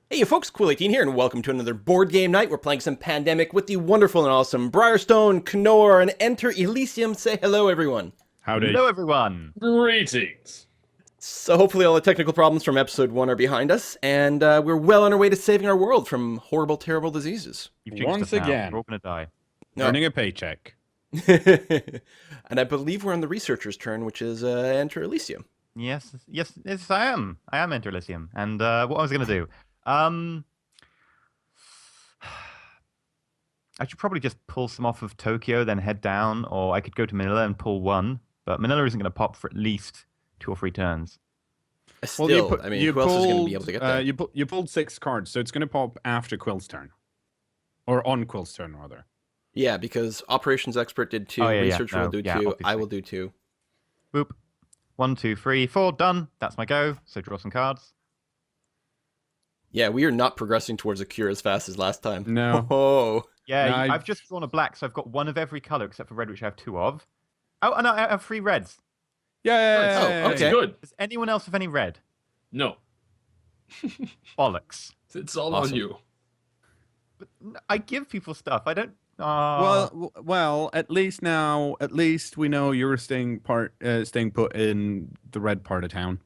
Hey, you folks, Cool18 here, and welcome to another board game night. We're playing some Pandemic with the wonderful and awesome Briarstone, Knorr, and Enter Elysium. Say hello, everyone. Howdy. Hello, everyone. Greetings. So hopefully all the technical problems from episode 1 are behind us, and we're well on our way to saving our world from horrible, terrible diseases. You've jinxed Once us now. again. We're all going to die. No. Earning a paycheck. And I believe we're on the researcher's turn, which is Enter Elysium. Yes, I am. I am Enter Elysium. And what I was going to do, I should probably just pull some off of Tokyo, then head down, or I could go to Manila and pull one. But Manila isn't going to pop for at least 2 or 3 turns. Still, who else is going to be able to get that? You pulled 6 cards, so it's going to pop after Quill's turn. Or on Quill's turn, rather. Yeah, because Operations Expert did 2, Oh, yeah, Researcher will do 2, I obviously. will do 2. Boop. 1, 2, 3, 4. Done. That's my go. So draw some cards. Yeah, we are not progressing towards a cure as fast as last time. No. Oh. Yeah, No, I've just drawn a black, so I've got 1 of every color except for red, which I have 2 of. Oh, and I have 3 reds. Yay! Oh, okay. That's good. Does anyone else have any red? No, Bollocks. it's all Awesome. on you. But I give people stuff. I don't. Ah. Well, at least we know you're staying put in the red part of town.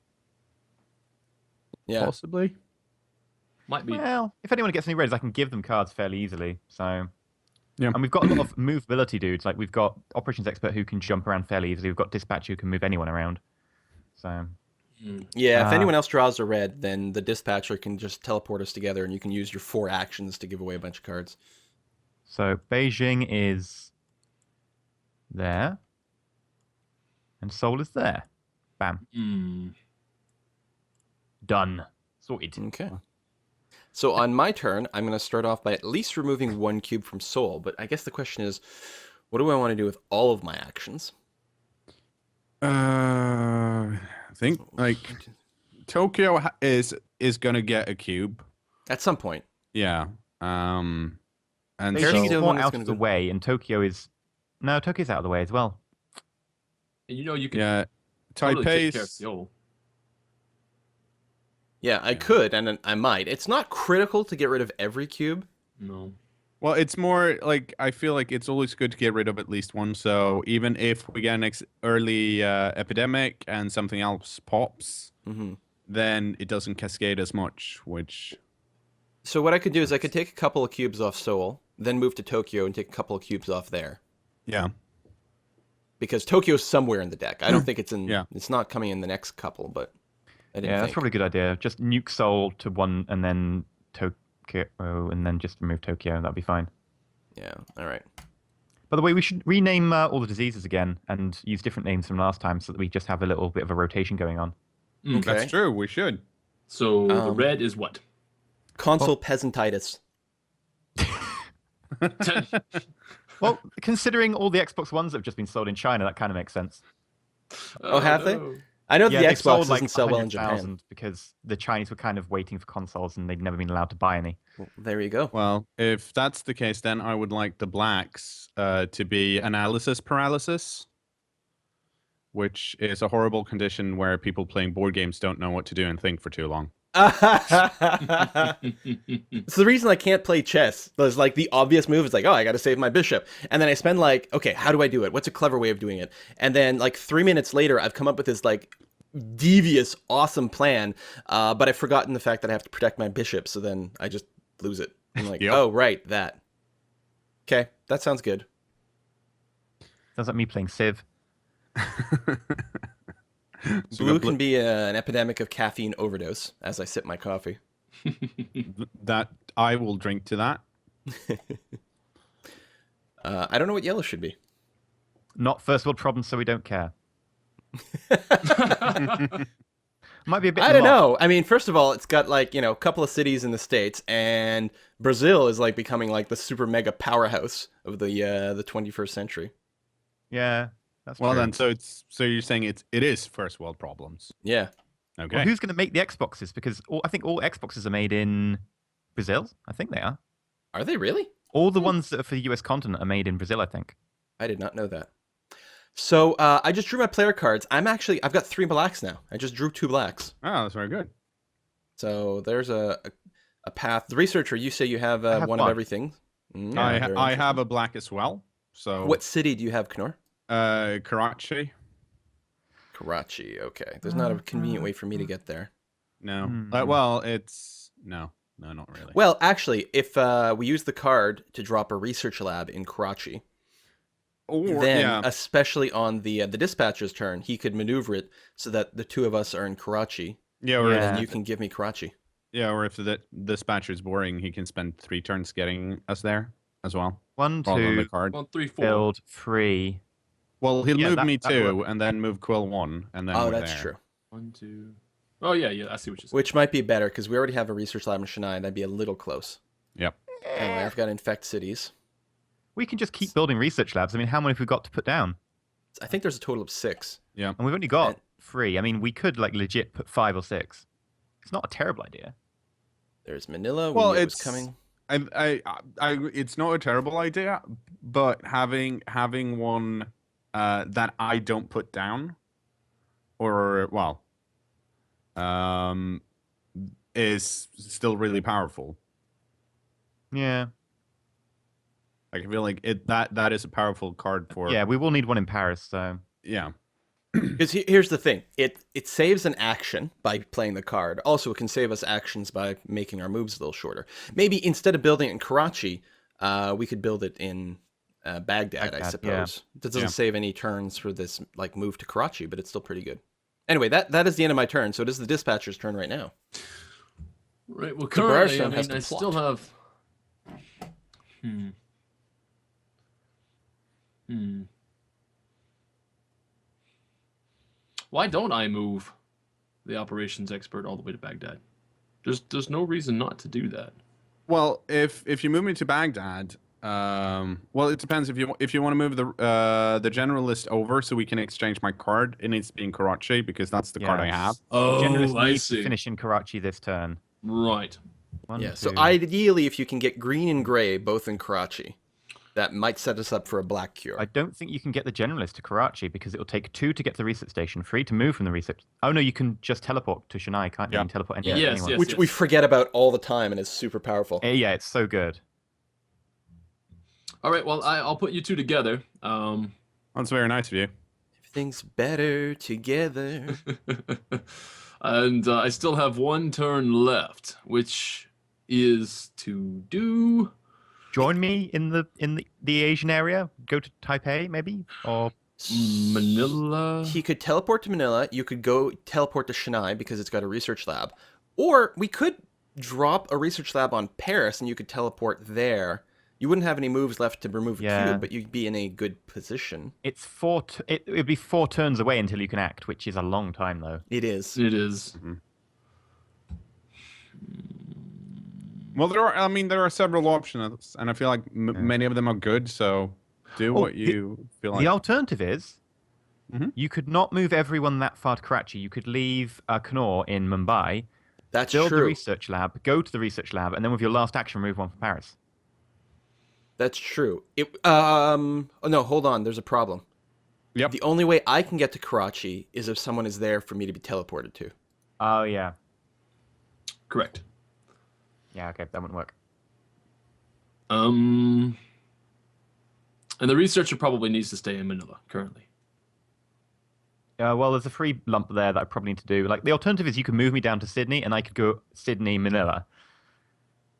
Yeah. Possibly. Might be. Well, if anyone gets any reds, I can give them cards fairly easily. So, Yeah. and we've got a lot of movability dudes. Like we've got Operations Expert who can jump around fairly easily. We've got Dispatcher who can move anyone around. So, Yeah, if Ah. anyone else draws a red, then the dispatcher can just teleport us together, and you can use your 4 actions to give away a bunch of cards. Beijing is there, and Seoul is there. Bam, done, sorted. Okay. So on my turn, I'm going to start off by at least removing 1 cube from Seoul, but I guess the question is, what do I want to do with all of my actions? I think Tokyo is going to get a cube. At some point. Yeah. And Beijing Beijing is is the more one that's out gonna of the go- way, and Tokyo is Tokyo's out of the way as well. You know, you can yeah, totally take care of Taipei's Seoul. Yeah, I could, and I might. It's not critical to get rid of every cube. No. Well, it's more like I feel like it's always good to get rid of at least one. So even if we get an early epidemic and something else pops, hmm then it doesn't cascade as much. Which So what I could do is I could take a couple of cubes off Seoul, then move to Tokyo and take a couple of cubes off there. yeah, Because Tokyo's somewhere in the deck. I don't think it's in. Yeah. It's not coming in the next couple, but I didn't Yeah, that's think. probably a good idea. Just nuke Seoul to 1, and then Tokyo, and then just remove Tokyo. That'd be fine. Yeah. All right. By the way, we should rename all the diseases again and use different names from last time so that we just have a little bit of a rotation going on. Okay. that's true. We should. So the Um, red is what? Console peasantitis. Well, considering all the Xbox Ones that have just been sold in China, that kind of makes sense. Oh, have they? no. I know Yeah, the they Xbox sold doesn't like sell well in Japan. 100,000 because the Chinese were kind of waiting for consoles and they'd never been allowed to buy any. Well, there you go. Well, if that's the case, then I would like the blacks to be analysis paralysis, which is a horrible condition where people playing board games don't know what to do and think for too long. It's the reason I can't play chess. There's like the obvious move is like, oh, I got to save my bishop. And then I spend like, okay, how do I do it? What's a clever way of doing it? And then like 3 minutes later, I've come up with this like devious, awesome plan. But I've forgotten the fact that I have to protect my bishop. So then I just lose it. I'm like, Yep. oh, right, that. Okay, that sounds good. Sounds like me playing Civ. So Blue we can got be an epidemic of caffeine overdose as I sip my coffee. that I will drink to that. I don't know what yellow should be. Not first world problems, so we don't care. Might be a bit. I don't lot. know. I mean, first of all, it's got like, a couple of cities in the States, and Brazil is like becoming like the super mega powerhouse of the 21st century. Yeah, that's Well true. then, so you're saying it is first world problems. Yeah. Okay. Well, who's going to make the Xboxes? Because I think all Xboxes are made in Brazil. I think they are. Are they really? All the ones that are for the US continent are made in Brazil, I think. I did not know that. So I just drew my player cards. I've got 3 blacks now. I just drew 2 blacks. Oh, that's very good. So there's a a path. The researcher, you say you have, have one of one. everything. Mm, I very I have interesting. a black as well. So What city do you have, Knorr? Karachi. Karachi. Okay. There's not a convenient way for me to get there. No. Hmm. Well, it's no, not really. Well, actually, if we use the card to drop a research lab in Karachi, or then, yeah, especially on the dispatcher's turn, he could maneuver it so that the two of us are in Karachi, yeah, or Yeah. and you can give me Karachi. if the dispatcher is boring, he can spend 3 turns getting us there as well. 1, Rather than the 2, card. 1, 3, 4. build 3. Well, he'll Yeah, move that- me that 2, works. and then move Quill 1, and then Oh, we're that's there. true. 1, 2. Oh yeah, I see what you're saying. Which might be better because we already have a research lab in Chennai. That'd be a little close. Yep. Anyway, I've got to infect cities. We can just keep building research labs. I mean, how many have we got to put down? I think there's a total of 6. Yeah. And we've only got And- 3. I mean, we could like legit put 5 or 6. It's not a terrible idea. There's Manila. Well, we knew it was it's coming. it's not a terrible idea, but having one that I don't put down, or well, is still really powerful. Yeah. Like, I feel like that is a powerful card for Yeah, we will need one in Paris, so yeah. Because here's the thing: it saves an action by playing the card. Also, it can save us actions by making our moves a little shorter. Maybe instead of building it in Karachi, we could build it in Baghdad, I Baghdad, suppose. That doesn't Yeah. save any turns for this like move to Karachi, but it's still pretty good. Anyway, that is the end of my turn. So it is the dispatcher's turn right now. Right. Well, So currently, Barstow has to I plot. still have. Hmm. Why don't I move the operations expert all the way to Baghdad? There's no reason not to do that. Well, if you move me to Baghdad, well, it depends. If you want to move the generalist over so we can exchange my card, it needs to be in Karachi because that's the card I Yes. have. Oh, Generalist I needs to see. finish in Karachi this turn. Right. 1, Yeah. So 2. ideally, if you can get green and gray both in Karachi, that might set us up for a black cure. I don't think you can get the generalist to Karachi because it will take 2 to get to the research station, 3 to move from the research. Oh no, you can just teleport to Chennai, can't you? Yeah. You can teleport Yes, anyone. yes. Which we forget about all the time and is super powerful. Yeah, it's so good. All right. Well, I'll put you two together. That's very nice of you. Everything's better together. And I still have 1 turn left, which is to do. Join me in the Asian area. Go to Taipei, maybe, or Manila. He could teleport to Manila. You could go teleport to Chennai because it's got a research lab. Or we could drop a research lab on Paris and you could teleport there. You wouldn't have any moves left to remove a Yeah. cube, but you'd be in a good position. it's 4. It would be 4 turns away until you can act, which is a long time though. It is. It is. Well, there are several options, and I feel like many of them are good. So do Oh, what you feel like. The alternative is Mhm. you could not move everyone that far to Karachi. You could leave Kannur in Mumbai, That's build the true. research lab, go to the research lab, and then with your last action, remove one from Paris. That's true. Oh no, hold on. There's a problem. Yep. The only way I can get to Karachi is if someone is there for me to be teleported to. Oh yeah, Correct. yeah. Okay, that wouldn't work. And the researcher probably needs to stay in Manila currently. Well, there's a free lump there that I probably need to do. Like the alternative is you could move me down to Sydney, and I could go Sydney, Manila.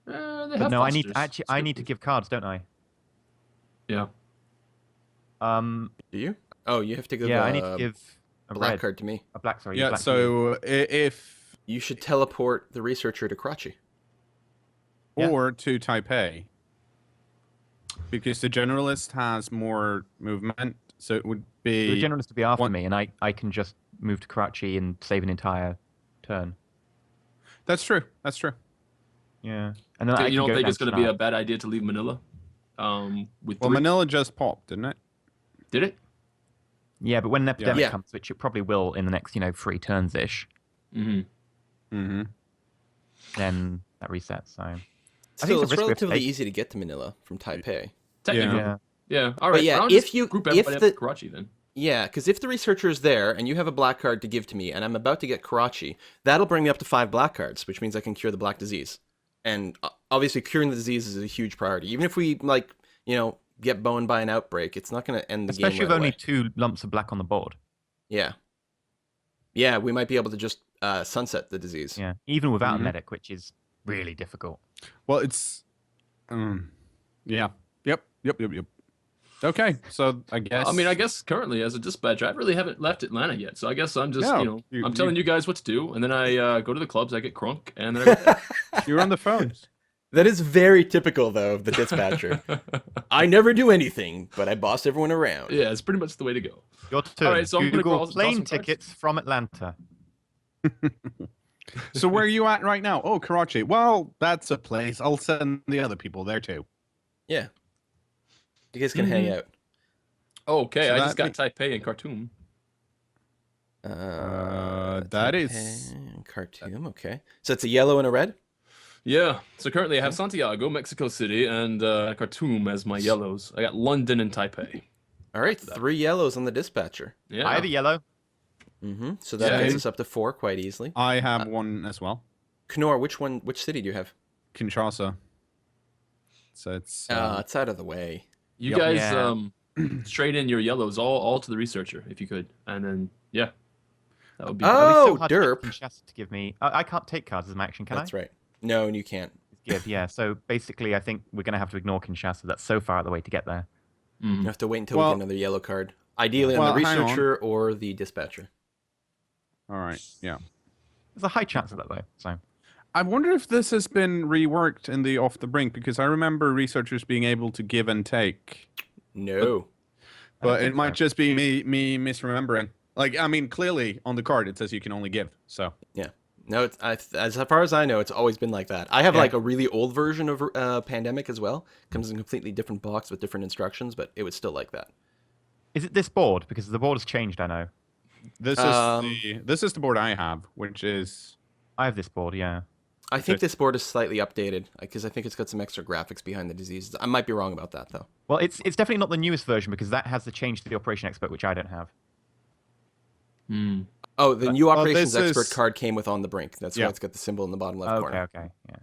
They But have no, I need fosters. I need to give cards, don't I? Yeah. Do you? Oh, you have to give Yeah, a I need to give a black red, card to me. a black. Sorry, a Yeah. black to you. So if You should teleport the researcher to Karachi. Yeah. or to Taipei, because the generalist has more movement, so it would be the generalist to be after one- me, and I can just move to Karachi and save an entire turn. That's true. That's true. Yeah, and then I You can don't go think down it's going to Chennai. be a bad idea to leave Manila? With Well, 3? Manila just popped, didn't it? Did it? Yeah, but when an epidemic Yeah. comes, which it probably will in the next 3 turns ish, Mm-hmm. Mm-hmm. then that resets. So I Still, think it's it's a risk we have to relatively take. easy to get to Manila from Taipei. Technically. Yeah. Yeah. All right. yeah, I'll if just you- group if everybody up the- to Karachi then. Yeah, because if the researcher is there and you have a black card to give to me and I'm about to get Karachi, that'll bring me up to 5 black cards, which means I can cure the black disease. And obviously, curing the disease is a huge priority. Even if we get boned by an outbreak, it's not going to end the game. Especially with right only away. 2 lumps of black on the board. Yeah, we might be able to just sunset the disease. Yeah, even without Mhm. a medic, which is really difficult. Well, it's. Yeah. Yep. Okay, so I guess. I mean, I guess currently as a dispatcher, I really haven't left Atlanta yet. So I guess I'm just, No, I'm telling you guys what to do, and then I go to the clubs, I get crunk, and then I go you're on the phones. That is very typical, though, of the dispatcher. I never do anything, but I boss everyone around. Yeah, it's pretty much the way to go. Your turn. All right, so I'm gonna Google draw some plane cards. tickets from Atlanta. So where are you at right now? Oh, Karachi. Well, that's a place. I'll send the other people there too. Yeah. You guys can hang out. Okay, So I just that got Taipei and Khartoum. That is. Taipei, Khartoum. Okay, so it's a yellow and a red. Yeah, so currently I have Santiago, Mexico City, and Khartoum as my yellows. I got London and Taipei. All right, 3 yellows on the dispatcher. Yeah. I have a yellow. So that Yeah. gets us up to 4 quite easily. I have one as well. Knorr, which city do you have? Kinshasa. So it's. It's out of the way. You Yep. guys Yeah. straight in your yellows all to the researcher if you could. And then yeah. That would be Oh, It'd be so hard to get derp. Kinshasa to give me. I can't take cards as my action, can That's I? right. No, and you can't. Give, yeah. So basically, I think we're going to have to ignore Kinshasa. That's so far out of the way to get there. You have to wait until we Well- get another yellow card. Ideally on Well, the hang on. researcher or the dispatcher. All right. Yeah. There's a high chance of that, though. So I wonder if this has been reworked in the Off the Brink because I remember researchers being able to give and take, No. but it think might so. just be me misremembering. Like, I mean, clearly on the card it says you can only give. So No, as far as I know, it's always been like that. I have Yeah. like a really old version of Pandemic as well. Comes in a completely different box with different instructions, but it was still like that. is it this board? Because the board has changed. I know. this is the board I have, which is I have this board. Yeah. I think Okay. this board is slightly updated because I think it's got some extra graphics behind the diseases. I might be wrong about that though. Well, it's definitely not the newest version because that has the change to the Operation Expert, which I don't have. Hmm. Oh, the new well, Operations this Expert is- card came with On the Brink. That's Yeah. why it's got the symbol in the bottom left Okay. corner. Okay. Yeah.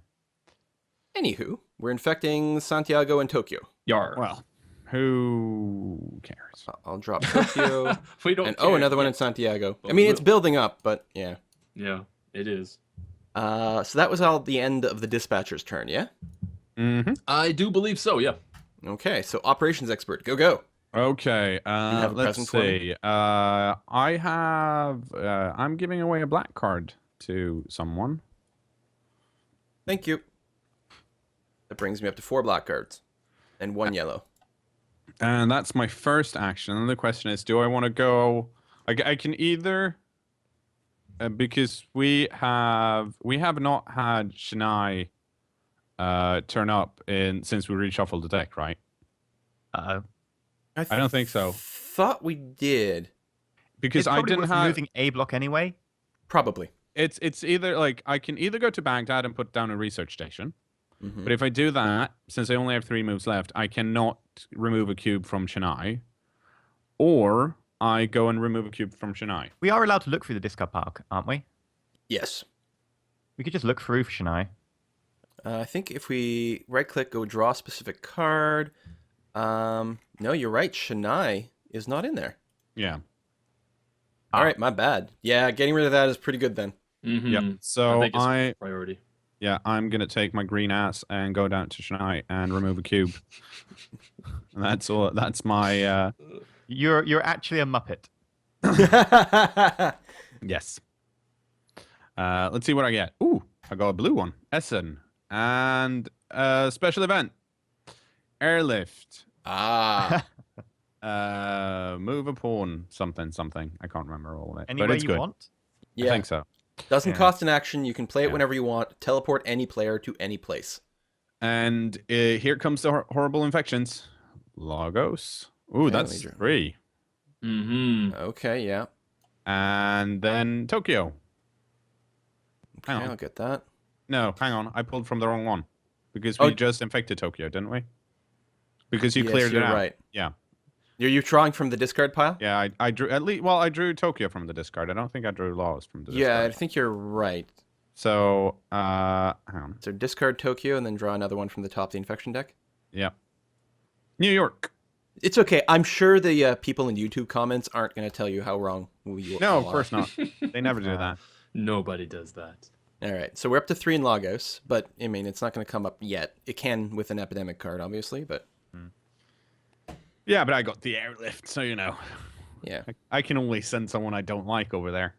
Anywho, we're infecting Santiago and Tokyo. Yar. well, who cares? I'll drop Tokyo. we don't And care. another one Yeah. in Santiago. I Well, mean, it's we'll- building up, but yeah. Yeah, it is. So that was all the end of the dispatcher's turn, yeah? Mm-hmm. I do believe so, yeah. Okay, so Operations Expert, go. Okay. have a Let's present for me? see. I have. I'm giving away a black card to someone. Thank you. That brings me up to 4 black cards and 1 yellow. And that's my first action. And the question is, do I want to go? I can either, because we have not had Shania turn up since we reshuffled the deck, right? Uh oh. I don't think so. Thought we did. Because I didn't have. moving a block anyway. Probably. It's either like I can either go to Baghdad and put down a research station, Mhm. but if I do that, since I only have 3 moves left, I cannot remove a cube from Chennai, or I go and remove a cube from Chennai. We are allowed to look through the discard pile, aren't we? Yes. We could just look through for Shania. I think if we right-click, go draw a specific card. No, you're right. Shania is not in there. Yeah. All right, my bad. Yeah, getting rid of that is pretty good then. Mm-hmm. Yep. So I think it's priority. I'm gonna take my green ass and go down to Chennai and remove a cube. And that's all. That's my You're actually a Muppet. yes. Let's see what I get. Ooh, I got a blue one. Essen and special event, airlift. Ah. Move a pawn, something. I can't remember all of it, Any but way it's you good. want. I Yeah. think so. Doesn't Yeah. cost an action. You can play it Yeah. whenever you want. Teleport any player to any place. And here comes the horrible infections. Lagos. Ooh, Yeah, that's Legion. 3. Mm-hmm. Okay, yeah. And then Tokyo. Okay, Hang on. I'll get that. No, hang on. I pulled from the wrong one because Oh. we just infected Tokyo, didn't we? Because you Yes, cleared it you're out. right. Yeah. You're drawing from the discard pile? Yeah, I drew at least. Well, I drew Tokyo from the discard. I don't think I drew Laos from the Yeah, I discard. think you're right. So, hang on. So discard Tokyo and then draw another one from the top of the infection deck. Yeah. New York. It's okay. I'm sure the people in YouTube comments aren't going to tell you how wrong we No, all of course are. not. They never do that. Nobody does that. All right. So we're up to 3 in Lagos, but I mean, it's not going to come up yet. It can with an epidemic card, obviously, but Yeah, but I got the airlift, so you know. yeah. I can only send someone I don't like over there.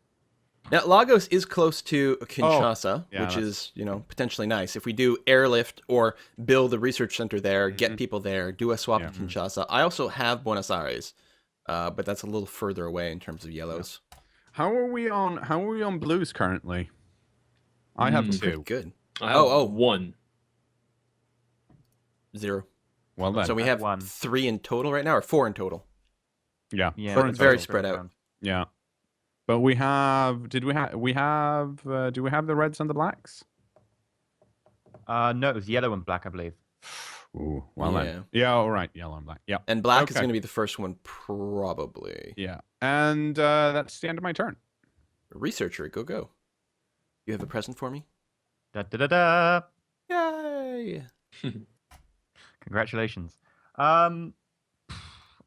Now, Lagos is close to Kinshasa, yeah, which that's- is, potentially nice. If we do airlift or build a research center there, get people there, do a swap Yeah. to Kinshasa. I also have Buenos Aires, but that's a little further away in terms of yellows. How are we on blues currently? I have Hmm. Pretty 2. good. I have Oh. 1. 0. Well then. So we I have have 1. 3 in total right now, or 4 in total. Yeah. Yeah, But that's very also spread out. around. Yeah. But we have do we have the reds and the blacks? No, it was yellow and black, I believe. Ooh, well Yeah. then. Yeah, all right, yellow and black. Yeah. And black is Okay. going to be the first one, probably. Yeah. And that's the end of my turn. Researcher, go. You have a present for me? Da da da da. Yay! Congratulations. I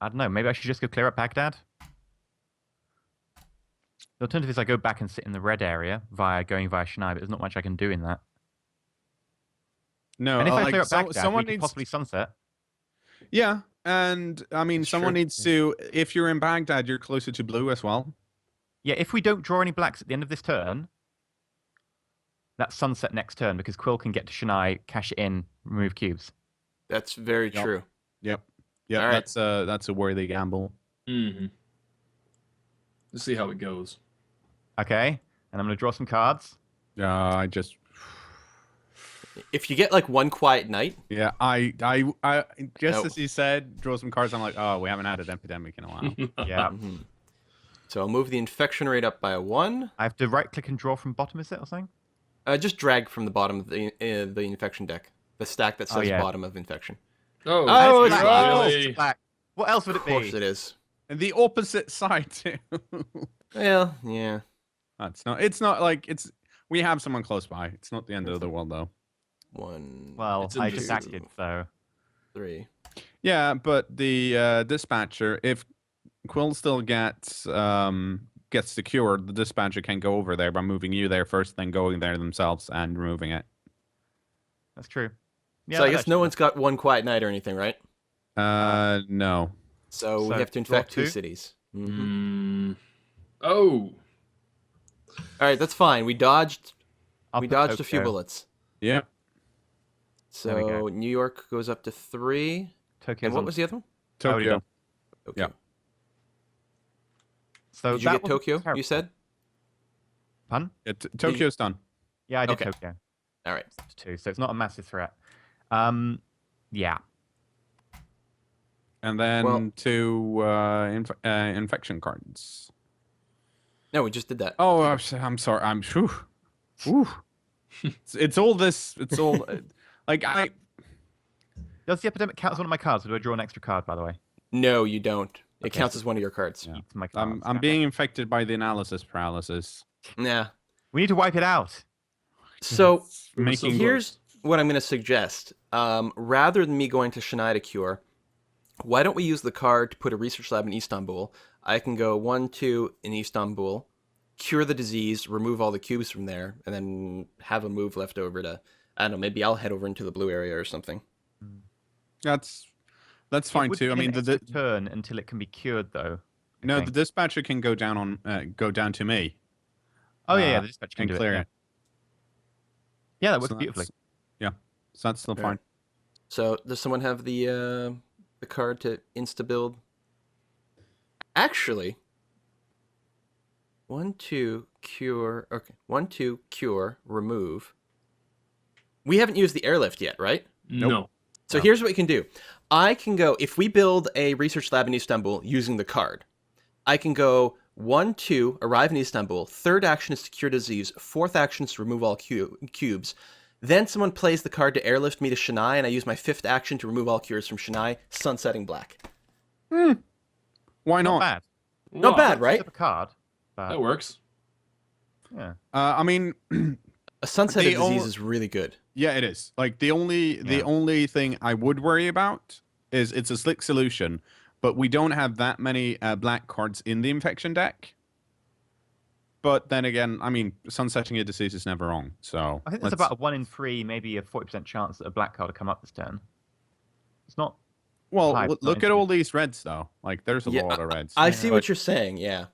don't know. Maybe I should just go clear up Baghdad. The alternative is I go back and sit in the red area going via Chennai, but there's not much I can do in that. No, And if I like clear up Baghdad, someone we could needs possibly sunset. Yeah, and I mean That's someone true. needs to if you're in Baghdad, you're closer to blue as well. Yeah, if we don't draw any blacks at the end of this turn, that's sunset next turn because Quill can get to Chennai, cash it in, remove cubes. That's very Yep. true. Yep. Yeah, All right. that's a worthy gamble. Mm-hmm. Let's see how it goes. Okay, and I'm going to draw some cards. I just If you get like one quiet night, yeah, I just No. as you said, draw some cards. I'm like, oh, we haven't had an epidemic in a while. Yeah, so I'll move the infection rate up by 1. I have to right click and draw from bottom, is it, or something? Just drag from the bottom of the infection deck, the stack that says yeah. bottom of infection. Oh, Oh, it's it's really? Black. What else would Of it be? course it is. And the opposite side too. Well, yeah. That's not. It's not like it's. We have someone close by. It's not the end of the world though. 1. Well, It's in I the just zoo. acted, so 3. Yeah, but the dispatcher, if Quill still gets secured, the dispatcher can go over there by moving you there first, then going there themselves and removing it. that's true. Yeah, So I that guess actually- no one's got one quiet night or anything, right? No. So we So have to draw infect 2 2? cities. Oh, All right, that's fine. We dodged. I'll we put dodged a few Tokyo. bullets. Yeah. There we So go. New York goes up to 3. Tokyo's And what on- was the other one? Already Tokyo. done. Okay. Yeah. So Did you that get wasn't Tokyo? terrible. You said. Pun? Yeah, Tokyo's done. Yeah, I did Okay. Tokyo. All right. It's 2, so it's not a massive threat. Yeah. And then Well- 2 infection cards. No, we just did that. Oh, I'm sorry. I'm whew. Whew. It's all this. It's all like I. Does the epidemic count as one of my cards, or do I draw an extra card, by the way? No, you don't. It Okay. counts as one of your cards. Yeah. It's my cards. I'm Okay. being infected by the analysis paralysis. Nah. We need to wipe it out. So We were so Making here's what I'm going to suggest. Rather than me going to Chennai to cure, why don't we use the card to put a research lab in Istanbul? I can go 1, 2 in Istanbul, cure the disease, remove all the cubes from there, and then have a move left over to, I don't know, maybe I'll head over into the blue area or something. That's It fine would too. be I mean, an the extra turn until it can be cured, though. no, Okay. the dispatcher can go down on go down to me Oh yeah, Uh, the dispatch can and do clear it. it. Yeah, that So works beautifully. that's- Yeah, so that's still Okay. fine. So does someone have the card to insta build? Actually, 1, 2 cure. Okay, 1, 2 cure remove. We haven't used the airlift yet, right? no. So No. here's what we can do. I can go if we build a research lab in Istanbul using the card. I can go 1, 2, arrive in Istanbul. Third action is to cure disease. Fourth action is to remove all cubes. Then someone plays the card to airlift me to Chennai, and I use my fifth action to remove all cures from Chennai, sunsetting black. Why Not not? bad. Not Wow, bad, right? Flip a card. But, That works. yeah. I mean, A Sunset The of Disease only- is really good. Yeah, it is. Like the only thing I would worry about is it's a slick solution, but we don't have that many black cards in the infection deck. But then again, I mean, Sunsetting a Disease is never wrong. So I think there's about a 1 in 3, maybe a 40% chance that a black card will come up this turn. It's not. well, high look at percentage. all these reds though. Like there's a Yeah, lot of reds. I see But- what you're saying, yeah.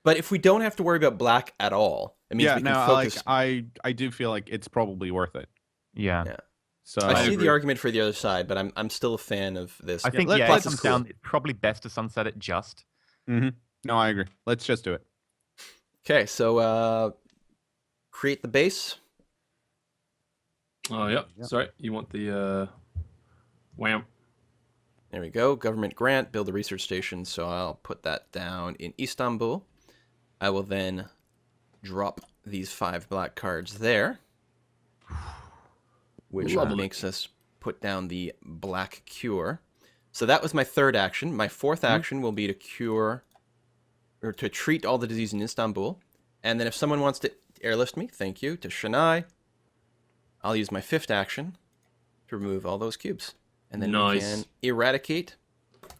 But if we don't have to worry about black at all, it means yeah, we can no, focus. I do feel like it's probably worth it. Yeah. Yeah. So I see agree. the argument for the other side, but I'm still a fan of this. I think let- it let's- comes down. It's probably best to sunset it just. no, I agree. Let's just do it. Okay, so create the base. Oh, yep. Sorry, you want the wham. There we go. Government grant, build a research station. So I'll put that down in Istanbul. I will then drop these 5 black cards there, which Lovely. makes us put down the black cure. So that was my 3rd action. My 4th action will be to cure or to treat all the disease in Istanbul. And then if someone wants to airlift me, thank you, to Chennai, I'll use my 5th action to remove all those cubes. And then we Nice. can eradicate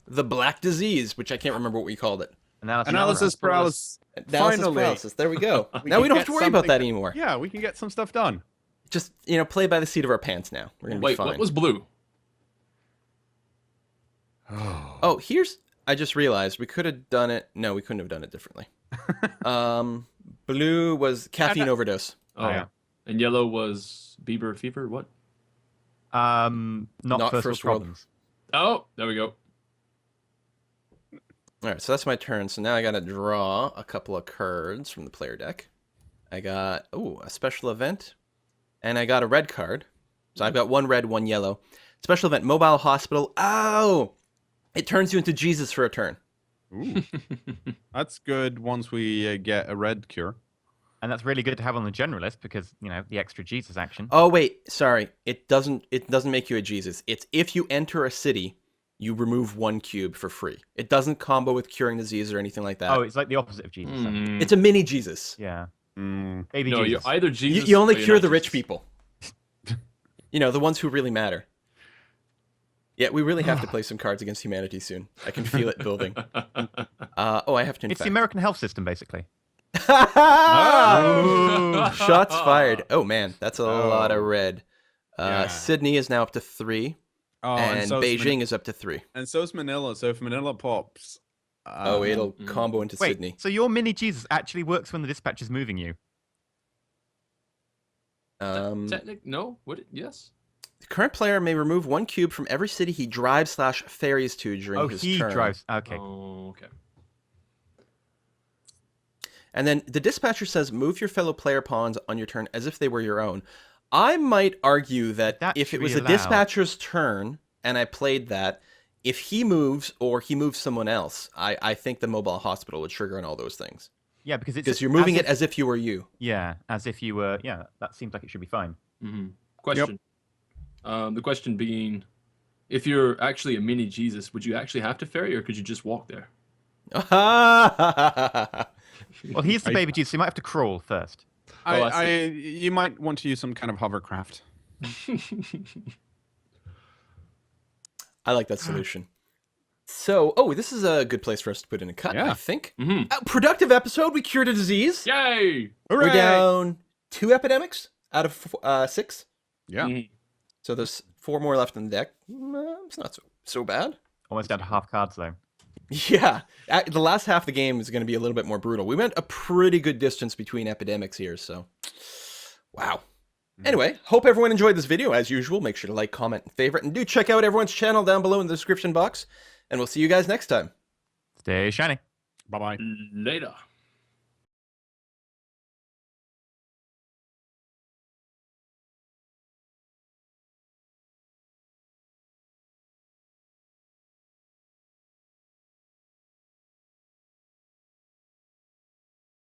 the black disease, which I can't remember what we called it. Analysis paralysis. Analysis Finally. paralysis. There we go. We Now we can don't have get to worry about something- that anymore. Yeah, we can get some stuff done. Just, play by the seat of our pants now. We're going to be Wait, fine. what was blue? Oh, I just realized we could have done it. No, we couldn't have done it differently. Blue was caffeine overdose. Oh, yeah. And yellow was Bieber fever. What? Not first, first world world. problems. Oh, there we go. All right, so that's my turn. So now I got to draw a couple of cards from the player deck. I got, a special event, and I got a red card. So I've got 1 red, 1 yellow. Special event, mobile hospital. Oh! It turns you into Jesus for a turn. Ooh, that's good once we get a red cure. And that's really good to have on the generalist because, the extra Jesus action. Oh, wait, sorry. It doesn't make you a Jesus. It's if you enter a city, you remove 1 cube for free. It doesn't combo with curing disease or anything like that. Oh, it's like the opposite of Jesus. then. Mm. It's a mini Jesus. Yeah. Mm, Baby No, you're Jesus. either You, Jesus. you only or you're cure not the rich Jesus. people. The ones who really matter. Yeah, we really have to play some Cards Against Humanity soon. I can feel it building. I have to. It's the American health system, basically. Shots fired. Oh man, that's a lot of red. Yeah. Sydney is now up to 3, oh, and so Beijing is up to 3. and so's Manila. So if Manila pops, It'll combo into Wait, Sydney. so your mini Jesus actually works when the dispatch is moving you? No? Would it? Yes. The current player may remove 1 cube from every city he drives/ferries to during Oh, his he turn. drives. Okay. Oh, okay. And then the dispatcher says, move your fellow player pawns on your turn as if they were your own. I might argue that That if should it was be a allowed. dispatcher's turn and I played that, if he moves or he moves someone else, I think the mobile hospital would trigger on all those things. Yeah, because it's Because you're moving as it as if you were you. Yeah, as if you were. Yeah, that seems like it should be fine. Mm-hmm. Question. The question being, if you're actually a mini Jesus, would you actually have to ferry, or could you just walk there? Well, he's the baby Jesus. So you might have to crawl first. I you might want to use some kind of hovercraft. I like that solution. So, this is a good place for us to put in a cut, Yeah. I think. Mhm. Productive episode. We cured a disease. Yay! We're down 2 epidemics out of 6. Yeah. Mhm. So there's 4 more left in the deck. It's not so bad. Almost down to half cards though. Yeah, the last half of the game is going to be a little bit more brutal. We went a pretty good distance between epidemics here, so wow. Anyway, hope everyone enjoyed this video. As usual, make sure to like, comment, and favorite, and do check out everyone's channel down below in the description box. And we'll see you guys next time. Stay shiny. Bye bye. Later.